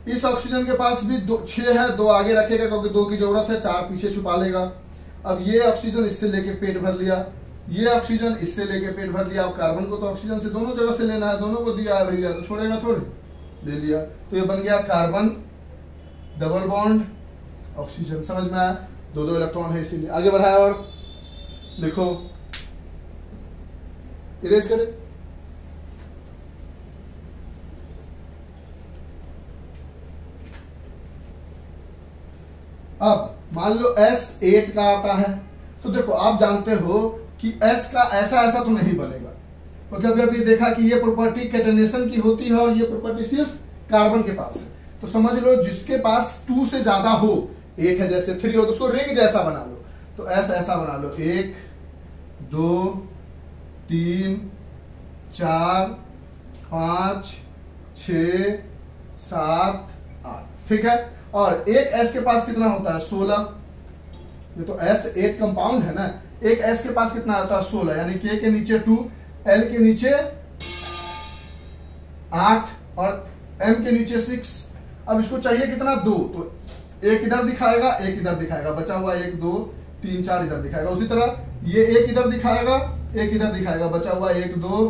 इस ऑक्सीजन के पास भी 6 है, 2 आगे रखेगा क्योंकि 2 की जरूरत है, 4 पीछे छुपा लेगा। अब ये ऑक्सीजन इससे लेके पेट भर लिया, ये ऑक्सीजन इससे लेके पेट भर लिया। अब कार्बन को तो ऑक्सीजन से दोनों जगह से लेना है, दोनों को दिया है भैया तो छोड़ेगा थोड़े, ले लिया। तो ये बन गया कार्बन डबल बॉन्ड ऑक्सीजन। समझ में आया? 2 इलेक्ट्रॉन है इसीलिए। आगे बढ़ाया और लिखो, इरेज करें। अब मान लो S8 का आता है तो देखो आप जानते हो कि S का ऐसा ऐसा तो नहीं बनेगा क्योंकि अभी अभी देखा कि ये प्रॉपर्टी कैटेनेशन की होती है और ये प्रॉपर्टी सिर्फ कार्बन के पास है। तो समझ लो जिसके पास 2 से ज्यादा हो, 8 है जैसे 3 हो तो उसको रिंग जैसा बना लो। तो S ऐसा बना लो, 1 2 3 4 5 6 7 8, ठीक है। और एक S के पास कितना होता है? 16। ये तो S8 कंपाउंड है ना। एक S के पास कितना होता है? 16, यानी K के नीचे 2, L के नीचे 8 और M के नीचे 6। अब इसको चाहिए कितना? 2, तो एक इधर दिखाएगा, एक इधर दिखाएगा, बचा हुआ 1 2 3 4 इधर दिखाएगा। उसी तरह ये एक इधर दिखाएगा, एक इधर दिखाएगा, बचा हुआ 1 2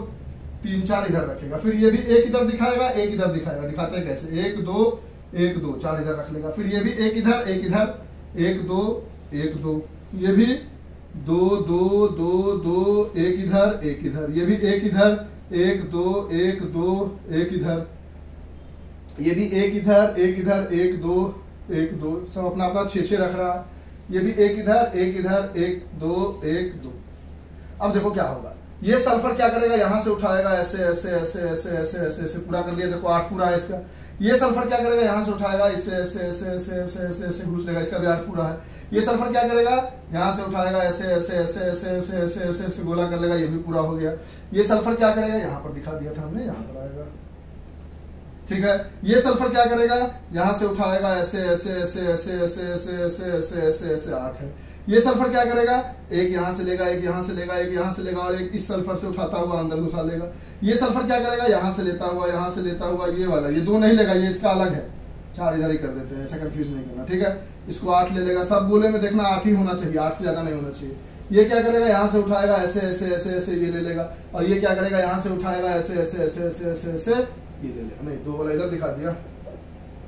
3 4 इधर रखेगा। फिर ये भी एक इधर दिखाएगा, एक इधर दिखाएगा। दिखाते हैं कैसे? 1 2 1 2 4 इधर रख लेगा। फिर ये भी एक इधर, एक इधर, 1 2 1 2। ये भी 2 2 2 2 एक इधर, एक इधर। ये भी एक इधर, 1 2 1 2 एक इधर। ये भी एक इधर, एक इधर, 1 2 1 2। सब अपना अपना 6 रख रहा। ये भी एक इधर, एक इधर, 1 2 1 2। अब देखो क्या होगा, ये सल्फर क्या करेगा? यहां से उठाएगा, ऐसे ऐसे ऐसे ऐसे ऐसे ऐसे ऐसे पूरा कर लिया। देखो 8 पूरा है इसका। ये सल्फर क्या करेगा? यहां से उठाएगा, इससे ऐसे ऐसे ऐसे ऐसे ऐसे ऐसे घुस लेगा, इसका भी 8 पूरा है। ये सल्फर क्या करेगा? यहां से उठाएगा, ऐसे ऐसे ऐसे ऐसे ऐसे ऐसे ऐसे ऐसे गोला कर लेगा, ये भी पूरा हो गया। ये सल्फर क्या करेगा? यहां पर दिखा दिया था हमने, यहां पर आएगा, ठीक है। ये सल्फर क्या करेगा? यहां से उठाएगा, ऐसे ऐसे ऐसे ऐसे ऐसे ऐसे ऐसे ऐसे ऐसे ऐसे 8 है। ये सल्फर क्या करेगा? एक यहां से लेगा, एक यहां से लेगा, एक यहां से लेगा और एक इस सल्फर से उठाता हुआ अंदर घुसा लेगा। ये सल्फर क्या करेगा? यहां से लेता हुआ, यहां से लेता हुआ, ये वाला, ये 2 नहीं लेगा, ये इसका अलग है। 4 इधर ही कर देते हैं, ऐसा कंफ्यूज नहीं करना, ठीक है। इसको 8 ले लेगा। सब गोले में देखना 8 ही होना चाहिए, 8 से ज्यादा नहीं होना चाहिए। ये क्या करेगा? यहां से उठाएगा, ऐसे ऐसे ऐसे ऐसे ये ले लेगा। और ये क्या करेगा? यहां से उठाएगा, ऐसे ऐसे ऐसे ऐसे ऐसे ऐसे ये ले लेगा। नहीं, 2 वाला इधर दिखा दिया,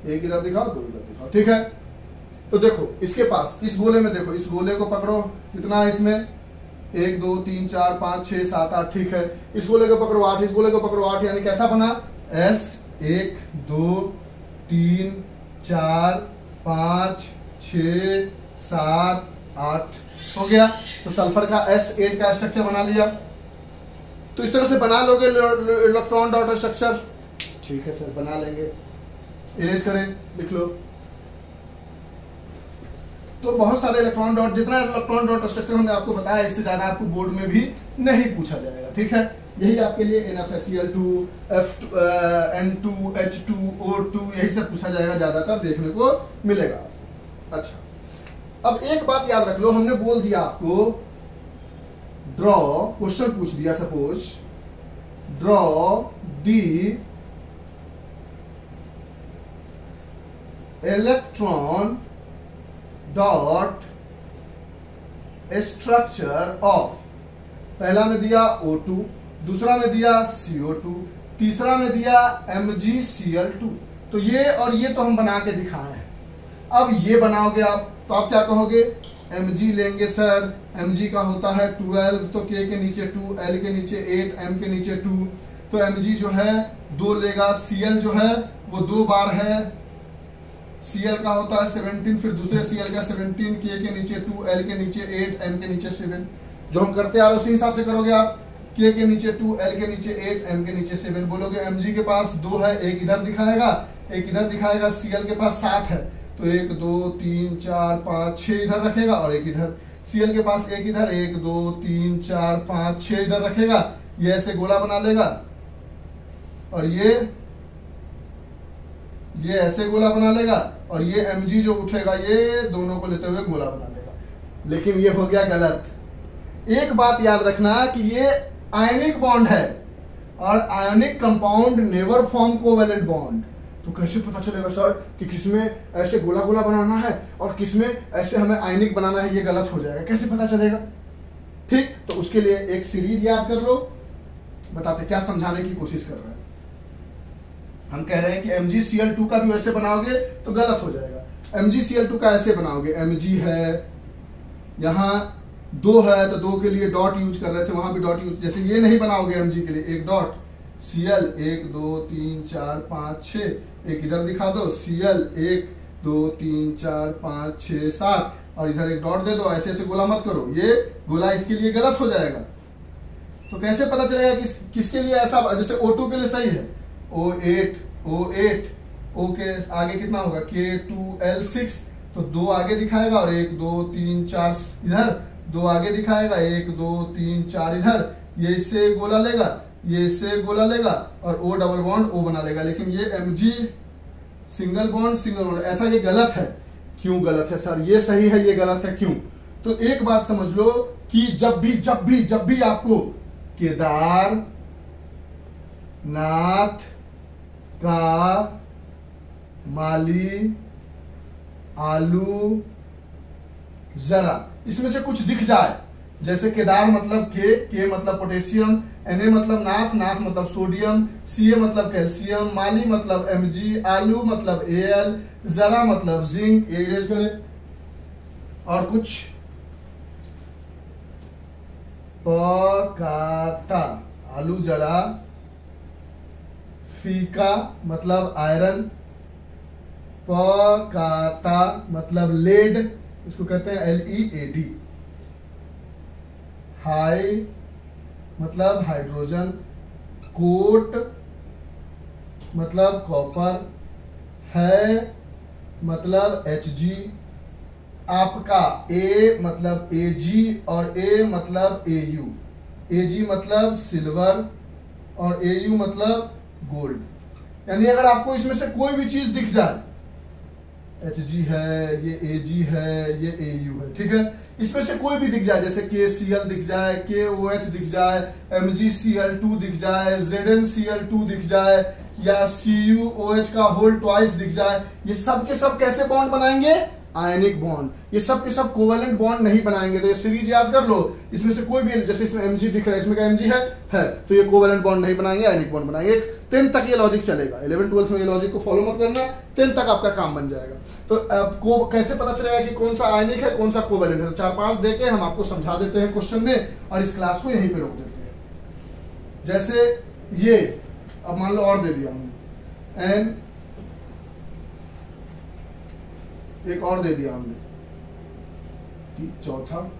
एक इधर दिखाओ, 2 इधर दिखाओ, ठीक है। तो देखो इसके पास, इस गोले में देखो, इस गोले को पकड़ो, कितना है इसमें? 1 2 3 4 5 6 7 8, ठीक है। इस गोले को पकड़ो 8, इस गोले को पकड़ो 8, यानी कैसा बना? S 1 2 3 4 5 6 7 8 हो गया। तो सल्फर का S8 का स्ट्रक्चर बना लिया। तो इस तरह से बना लोगे इलेक्ट्रॉन डॉट स्ट्रक्चर, ठीक है सर, बना लेंगे। इरेज करें, लिख लो। तो बहुत सारे इलेक्ट्रॉन डॉट, जितना इलेक्ट्रॉन डॉट स्ट्रक्चर हमने आपको बताया, इससे ज्यादा आपको बोर्ड में भी नहीं पूछा जाएगा, ठीक है। यही आपके लिए NaFeCl2 N2 H2 O2 यही सब पूछा जाएगा, ज्यादातर देखने को मिलेगा। अच्छा, अब एक बात याद रख लो, हमने बोल दिया आपको ड्रॉ, क्वेश्चन पूछ दिया suppose, draw the electron dot structure of, पहला में दिया O2, दूसरा में दिया CO2, तीसरा में दिया MgCl2। तो ये और ये तो हम बना के दिखाए हैं। अब ये बनाओगे आप, तो आप क्या कहोगे? Mg लेंगे सर, Mg का होता है 12, तो K के नीचे 2, L के नीचे 8, M के नीचे 2, तो Mg जो है 2 लेगा। Cl जो है वो 2 बार है, Cl का होता है 17, फिर दूसरे Cl का 17, K के नीचे 2, L के नीचे 8, M के नीचे 7। जो हम करते आ रहे उसी हिसाब से करोगे आप। K के नीचे 2, L के नीचे 8, M के नीचे 7 बोलोगे। Mg के पास 2 है, एक इधर दिखाएगा, एक इधर दिखाएगा। Cl के पास 7 है, तो 1 2 3 4 5 6 इधर रखेगा और एक इधर। Cl के पास एक इधर, 1 2 3 4 5 6 इधर रखेगा, ये ऐसे गोला बना लेगा, और ये ऐसे गोला बना लेगा, और ये Mg जो उठेगा ये दोनों को लेते हुए गोला बना लेगा। लेकिन ये हो गया गलत। एक बात याद रखना कि ये आयनिक बॉन्ड है, और ionic compound never form covalent bond. तो कैसे पता चलेगा सर कि किसमें ऐसे गोला गोला बनाना है और किसमें ऐसे हमें आयनिक बनाना है? ये गलत हो जाएगा, कैसे पता चलेगा? ठीक, तो उसके लिए एक सीरीज याद कर लो। बताते क्या समझाने की कोशिश कर रहे हैं। हम कह रहे हैं कि MgCl2 का भी वैसे बनाओगे तो गलत हो जाएगा। MgCl2 का ऐसे बनाओगे, Mg है, यहां 2 है तो 2 के लिए डॉट यूज कर रहे थे, वहां भी डॉट यूज, जैसे ये नहीं बनाओगे Mg के लिए, एक डॉट Cl 1 2 3 4 5 6, एक इधर दिखा दो Cl 1 2 3 4 5 6 7, और इधर एक डॉट दे दो। ऐसे ऐसे गोला मत करो, ये गोला इसके लिए गलत हो जाएगा। तो कैसे पता चलेगा कि किसके लिए ऐसा? जैसे O2 के लिए सही है, O8 O के आगे कितना होगा, K2L6, तो 2 आगे दिखाएगा, और 1 2 3 4 इधर 2 आगे दिखाएगा, 1 2 3 4 इधर, ये इससे गोला लेगा, ये इससे गोला लेगा, और O डबल बॉन्ड O बना लेगा। लेकिन ये Mg सिंगल बॉन्ड, ऐसा ये गलत है। क्यों गलत है सर? ये सही है, ये गलत है, क्यों? तो एक बात समझ लो कि जब भी आपको केदार नाथ का माली आलू जरा इसमें से कुछ दिख जाए, जैसे केदार मतलब के मतलब पोटेशियम, Na मतलब नाथ मतलब सोडियम, Ca मतलब कैल्शियम, माली मतलब Mg, आलू मतलब Al, जरा मतलब जिंक, ये इरेज करें, और कुछ पकाता, आलू जरा, फीका मतलब आयरन, पकाता मतलब लेड, इसको कहते हैं LEAD, हाई मतलब हाइड्रोजन, कोट मतलब कॉपर, है मतलब Hg, आपका A मतलब Ag, और A मतलब Au, Ag मतलब सिल्वर, और Au मतलब गोल्ड। यानी अगर आपको इसमें से कोई भी चीज दिख जाए, Hg है, ये Ag है, ये Au है, ठीक है, इसमें से कोई भी दिख जाए, जैसे KCl दिख जाए, KOH दिख जाए, MgCl2 दिख जाए, ZnCl2 दिख जाए, या CuOH का होल ट्वाइस दिख जाए, ये सब के सब कैसे बॉन्ड बनाएंगे? Ionic bond. ये सब के सब कोवेलेंट बॉन्ड नहीं बनाएंगे। तो ये सीरीज याद कर लो, इसमें से कोई भी, जैसे इसमें Mg दिख रहा है, इसमें का Mg है, तो ये कोवेलेंट बॉन्ड नहीं बनाएंगे, आयनिक बॉन्ड बनाएंगे। 10 तक ये लॉजिक चलेगा, 11-12 में ये लॉजिक को फॉलो मत करना, 10 तक आपका काम बन जाएगा। तो आपको कैसे पता चलेगा कि कौन सा आयनिक है, कौन सा कोवेलेंट है? तो 4-5 देके हम आपको समझा देते हैं क्वेश्चन में, और इस क्लास को यहीं पे रोक देते हैं। जैसे ये अब मान लो और दे दिया हमने, एन एक और दे दिया हमने, चौथा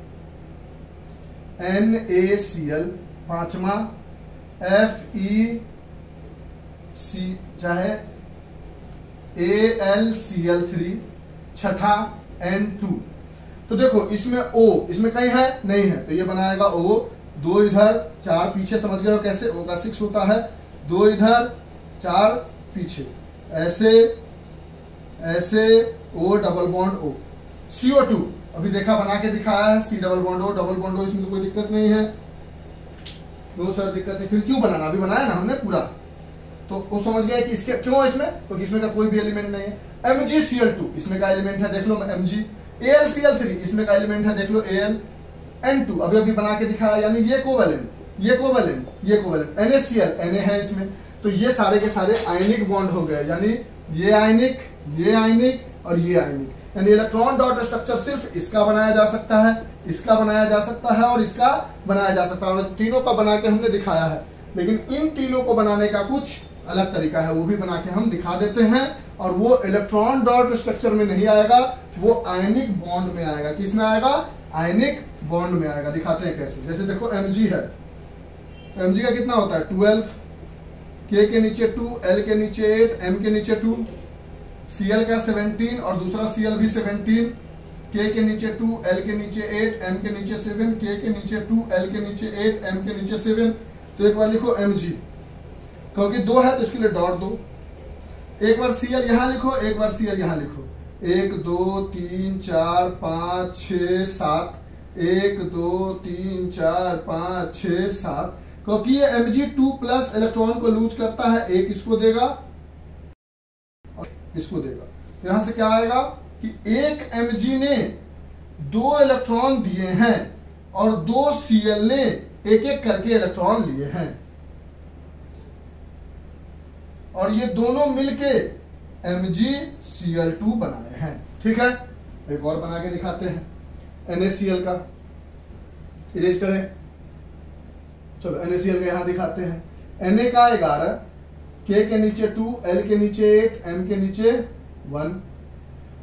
NaCl, पांचवा FeC, चाहे AlCl3, छठा N2। तो देखो इसमें O, इसमें कहीं है नहीं है, तो ये बनाएगा O, 2 इधर 4 पीछे, समझ गए हो कैसे O का 6 होता है, 2 इधर 4 पीछे, ऐसे ऐसे O double bond O। CO2 अभी देखा, बना के दिखाया है, C डबल बॉन्ड O, इसमें तो कोई दिक्कत नहीं है। तो सर दिक्कत है, फिर क्यों बनाना? अभी बनाया ना हमने पूरा, तो वो समझ गया कि इसके क्यों इसमें, क्योंकि इसमें का कोई भी एलिमेंट नहीं है। MgCl2 इसमें का एलिमेंट है, देख लो Mg। AlCl3 इसमें का एलिमेंट है, देख लो Al। N2 अभी अभी बना के दिखाया, यानी ये कोवेलेंट, ये कोवेलेंट, ये कोवेलेंट। NaCl, Na है इसमें, तो ये सारे के सारे आयनिक बॉन्ड हो गए, यानी ये आयनिक, ये आयनिक और ये आयनिक। यानी इलेक्ट्रॉन डॉट स्ट्रक्चर सिर्फ इसका बनाया जा सकता है, इसका बनाया जा सकता है और इसका बनाया जा सकता है। तीनों का बना के हमने दिखाया है, लेकिन इन तीनों को बनाने का कुछ अलग तरीका है, वो भी बना के हम दिखा देते हैं। और वो इलेक्ट्रॉन डॉट स्ट्रक्चर में नहीं आएगा, वो आयनिक बॉन्ड में आएगा। किस में आएगा? आयनिक बॉन्ड में आएगा। दिखाते हैं कैसे। जैसे देखो Mg है, Mg का कितना होता है 12, K के नीचे 2, L के नीचे 8, M के नीचे 2, Cl का 17 और दूसरा Cl भी 17, K के नीचे 2, L के नीचे 8, M के नीचे 7, K के नीचे 2, L के नीचे 8, M के नीचे 7। तो एक बार लिखो Mg, क्योंकि 2 है तो इसके लिए डॉट दो। एक बार Cl यहां लिखो, एक बार Cl यहां लिखो। 1 2 3 4 5 6 7, 1 2 3 4 5 6 7, क्योंकि ये Mg2 प्लस इलेक्ट्रॉन को लूज करता है, एक इसको देगा और इसको देगा। तो यहां से क्या आएगा कि एक Mg ने 2 इलेक्ट्रॉन दिए हैं और 2 Cl ने एक एक करके इलेक्ट्रॉन लिए हैं, और ये दोनों मिलके MgCl2 बनाए हैं। ठीक है, एक और बना के दिखाते हैं NaCl का। इरेज करें, चलो NaCl का यहां दिखाते हैं। Na का 11, K के नीचे 2, L के नीचे 8, M के नीचे 1,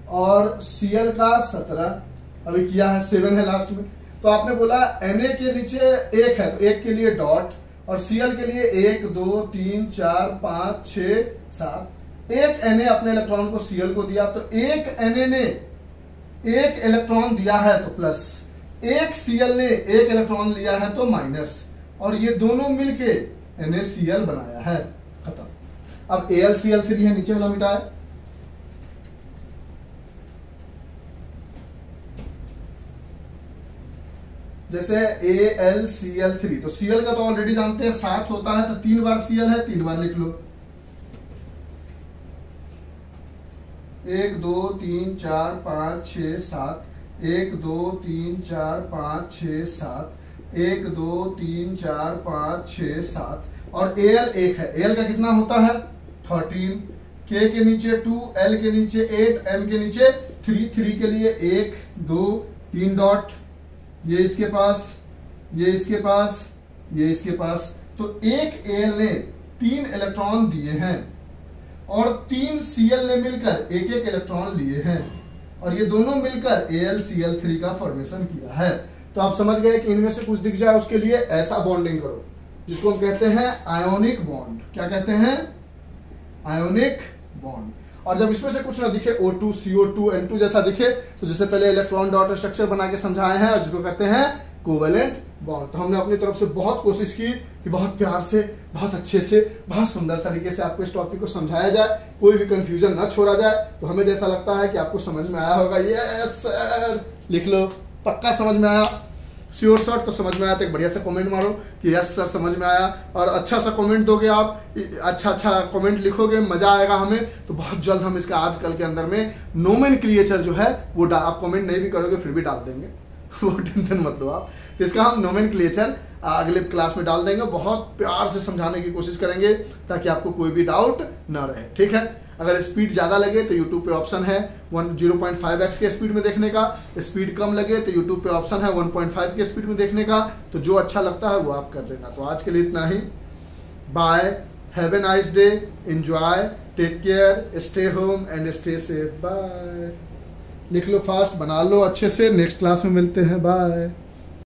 और Cl का 17, अभी किया है 7 है लास्ट में। तो आपने बोला Na के नीचे 1 है तो 1 के लिए डॉट, और Cl के लिए 1 2 3 4 5 6 7। एक Na अपने इलेक्ट्रॉन को Cl को दिया, तो एक Na ने एक इलेक्ट्रॉन दिया है तो प्लस, एक Cl ने एक इलेक्ट्रॉन लिया है तो माइनस, और ये दोनों मिलके NaCl बनाया है। खत्म। अब AlCl3 है, नीचे वाला मिटाए। जैसे AlCl3, तो Cl का तो ऑलरेडी जानते हैं 7 होता है, तो 3 बार Cl है, 3 बार लिख लो। 1 2 3 4 5 6 7, 1 2 3 4 5 6 7, 1 2 3 4 5 6 7, और Al 1 है। Al का कितना होता है 13, K के नीचे 2, L के नीचे 8, M के नीचे 3, 3 के लिए 1 2 3 डॉट, ये इसके पास, ये इसके पास, ये इसके पास। तो एक Al ने 3 इलेक्ट्रॉन दिए हैं और 3 Cl ने मिलकर एक एक इलेक्ट्रॉन लिए हैं, और ये दोनों मिलकर AlCl3 का फॉर्मेशन किया है। तो आप समझ गए कि इनमें से कुछ दिख जाए उसके लिए ऐसा बॉन्डिंग करो, जिसको हम कहते हैं आयोनिक बॉन्ड। क्या कहते हैं? Ionic bond. और जब इसमें से कुछ ना दिखे, O2 CO2 N2 जैसा दिखे, तो जैसे पहले इलेक्ट्रॉन डॉट स्ट्रक्चर बना के समझाए हैं, और जिसको कहते हैं कोवेलेंट बॉन्ड। तो हमने अपनी तरफ से बहुत कोशिश की कि बहुत प्यार से, बहुत अच्छे से, बहुत सुंदर तरीके से आपको इस टॉपिक को समझाया जाए, कोई भी कंफ्यूजन ना छोड़ा जाए। तो हमें जैसा लगता है कि आपको समझ में आया होगा। यस सर लिख लो, पक्का समझ में आया। श्योर शॉट तो समझ में आया तो एक बढ़िया सा कमेंट मारो कि यस सर समझ में आया, और अच्छा सा कमेंट दोगे आप, अच्छा कमेंट लिखोगे, मजा आएगा हमें। तो बहुत जल्द हम इसका आजकल के अंदर में नोमेनक्लेचर जो है वो आप कमेंट नहीं भी करोगे फिर भी डाल देंगे, वो टेंशन मत लो आप। तो इसका हम नोमेनक्लेचर अगले क्लास में डाल देंगे, बहुत प्यार से समझाने की कोशिश करेंगे ताकि आपको कोई भी डाउट ना रहे। ठीक है, अगर स्पीड ज्यादा लगे तो YouTube पे ऑप्शन है 0.5x के स्पीड में देखने का, स्पीड कम लगे तो YouTube पे ऑप्शन है 1.5 के स्पीड में देखने का। तो जो अच्छा लगता है वो आप कर लेना। तो आज के लिए इतना ही, bye, have a nice day, enjoy, take care, stay home and stay safe, bye. लिख लो फास्ट, बना लो अच्छे से, नेक्स्ट क्लास में मिलते हैं, बाय।